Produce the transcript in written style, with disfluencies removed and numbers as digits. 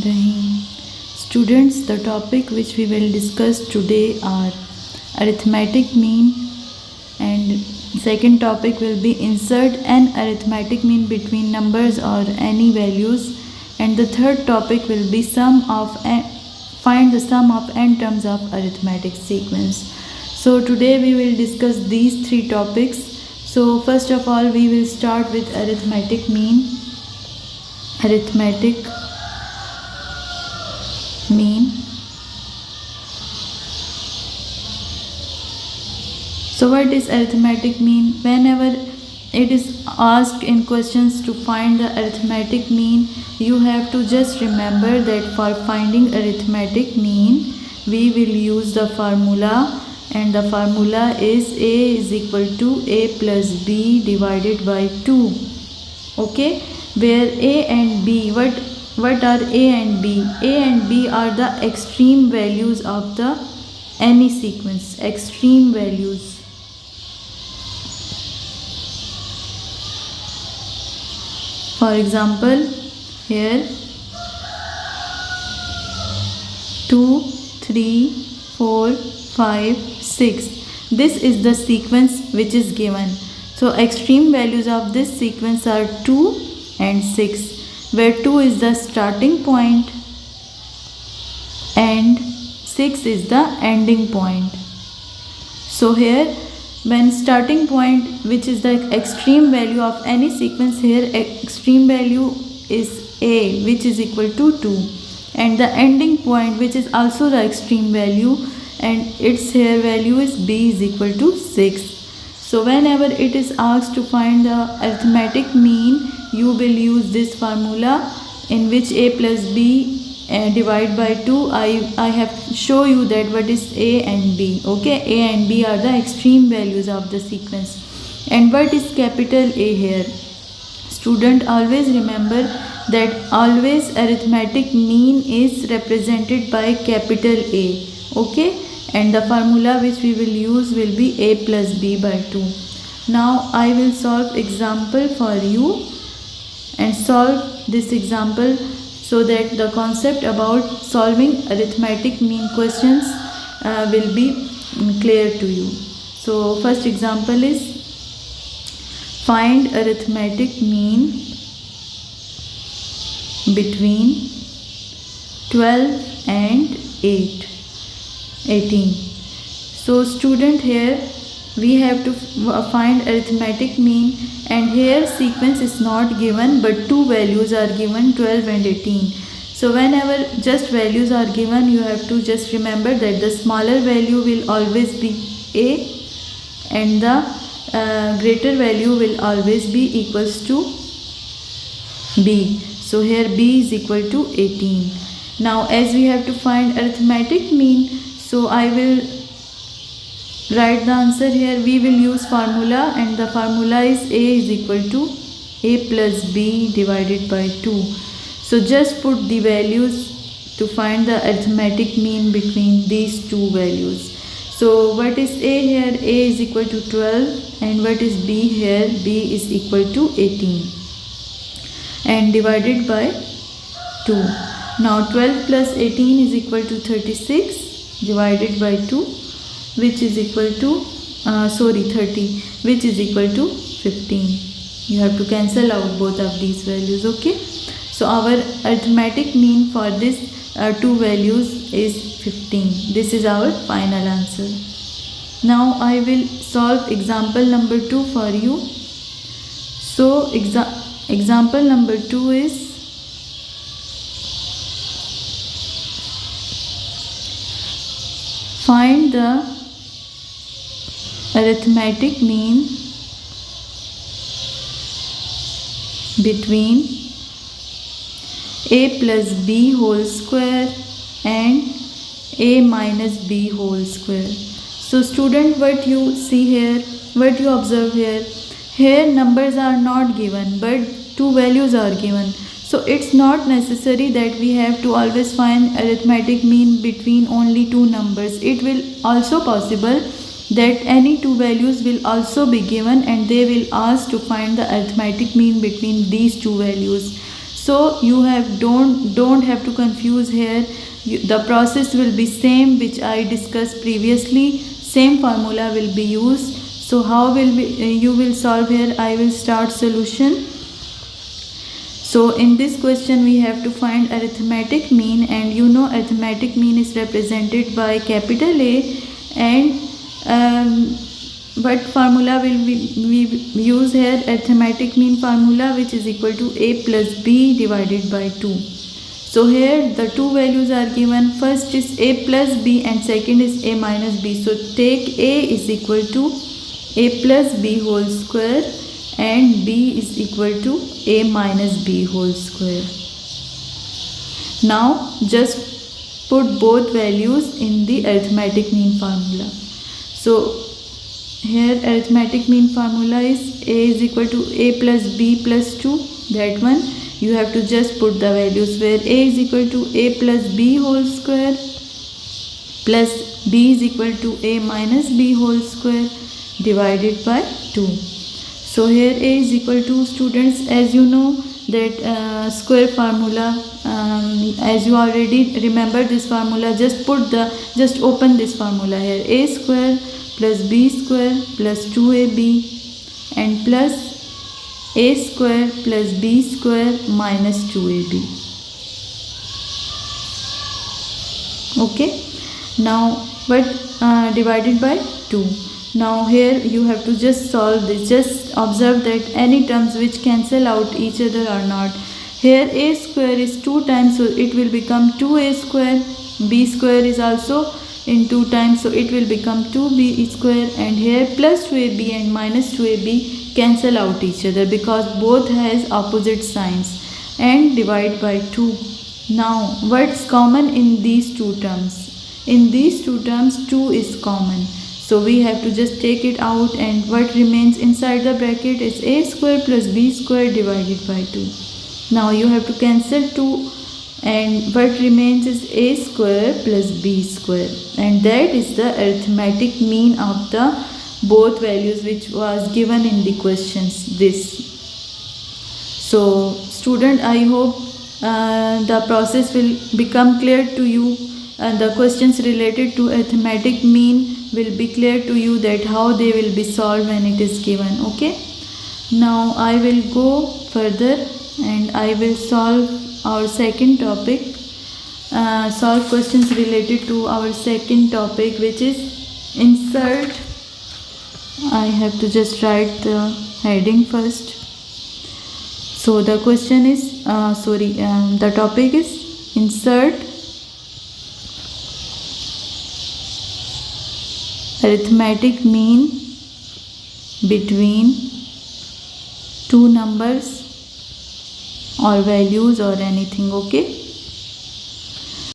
Bismillahirrahmanirrahim. Students, the topic which we will discuss today are arithmetic mean, and second topic will be insert an arithmetic mean between numbers or any values, and the third topic will be find the sum of n terms of arithmetic sequence. So today we will discuss these three topics. So first of all we will start with arithmetic mean. Arithmetic mean. So what is arithmetic mean? Whenever it is asked in questions to find the arithmetic mean, you have to just remember that for finding arithmetic mean we will use the formula, and the formula is a is equal to a plus b divided by 2. Okay, where a and b, what are a and b? A and b are the extreme values of the any sequence, extreme values. For example, here 2, 3, 4, 5, 6. This is the sequence which is given. So extreme values of this sequence are 2 and 6, where 2 is the starting point and 6 is the ending point. So here when starting point, which is the extreme value of any sequence, here extreme value is a, which is equal to 2, and the ending point, which is also the extreme value, and its here value is b is equal to 6. So whenever it is asked to find the arithmetic mean, you will use this formula in which a plus b divide by 2. I have show you that what is a and b. Okay, a and b are the extreme values of the sequence. And what is capital A here? Student, always remember that always arithmetic mean is represented by capital A. Okay, and the formula which we will use will be a plus b by 2. Now I will solve example for you and solve this example so that the concept about solving arithmetic mean questions will be clear to you. So first example is find arithmetic mean between 12 and 18. So student, here we have to find arithmetic mean, and here sequence is not given but two values are given, 12 and 18. So whenever just values are given, you have to just remember that the smaller value will always be a and the greater value will always be equals to b. So here b is equal to 18. Now as we have to find arithmetic mean, so I will write the answer here. We will use formula, and the formula is a is equal to a plus b divided by 2. So just put the values to find the arithmetic mean between these two values. So what is a here? A is equal to 12, and what is b here? b is equal to 18 and divided by 2. Now 12 plus 18 is equal to 36 divided by 2, which is equal to 30, which is equal to 15. You have to cancel out both of these values. Okay, so our arithmetic mean for this two values is 15. This is our final answer. Now I will solve example number 2 for you. So example number 2 is find the arithmetic mean between a plus b whole square and a minus b whole square. So student, what you see here, what you observe here, here numbers are not given but two values are given. So it's not necessary that we have to always find arithmetic mean between only two numbers. It will also possible that any two values will also be given and they will ask to find the arithmetic mean between these two values. So you don't have to confuse here. The process will be same which I discussed previously. Same formula will be used. So how will you will solve here? I will start solution. So in this question we have to find arithmetic mean, and you know arithmetic mean is represented by capital A, and what formula will we use here? Arithmetic mean formula, which is equal to A plus B divided by 2. So here the two values are given. First is A plus B and second is A minus B. So take A is equal to A plus B whole square and B is equal to A minus B whole square. Now just put both values in the arithmetic mean formula. So here arithmetic mean formula is A is equal to A plus B plus 2. That one you have to just put the values, where A is equal to A plus B whole square plus B is equal to A minus B whole square divided by 2. So here A is equal to, students, as you know that square formula, as you already remember this formula, just open this formula here. A square plus B square plus 2AB and plus A square plus B square minus 2AB. Okay. Now but divided by 2. Now here you have to just solve this. Just observe that any terms which cancel out each other are not. Here A square is 2 times, so it will become 2A square. B square is also in 2 times, so it will become 2B square, and here plus 2AB and minus 2AB cancel out each other because both has opposite signs, and divide by 2. Now what's common in these two terms? In these two terms 2 is common, so we have to just take it out, and what remains inside the bracket is A square plus B square divided by 2. Now you have to cancel 2, and what remains is A square plus B square, and that is the arithmetic mean of the both values which was given in the questions. This. So student, I hope the process will become clear to you, and the questions related to arithmetic mean will be clear to you, that how they will be solved when it is given. Okay. Now I will go further and I will solve our second topic, solve questions related to our second topic, which is insert. I have to just write the heading first. So the question is, the topic is insert arithmetic mean between two numbers or values or anything. Okay.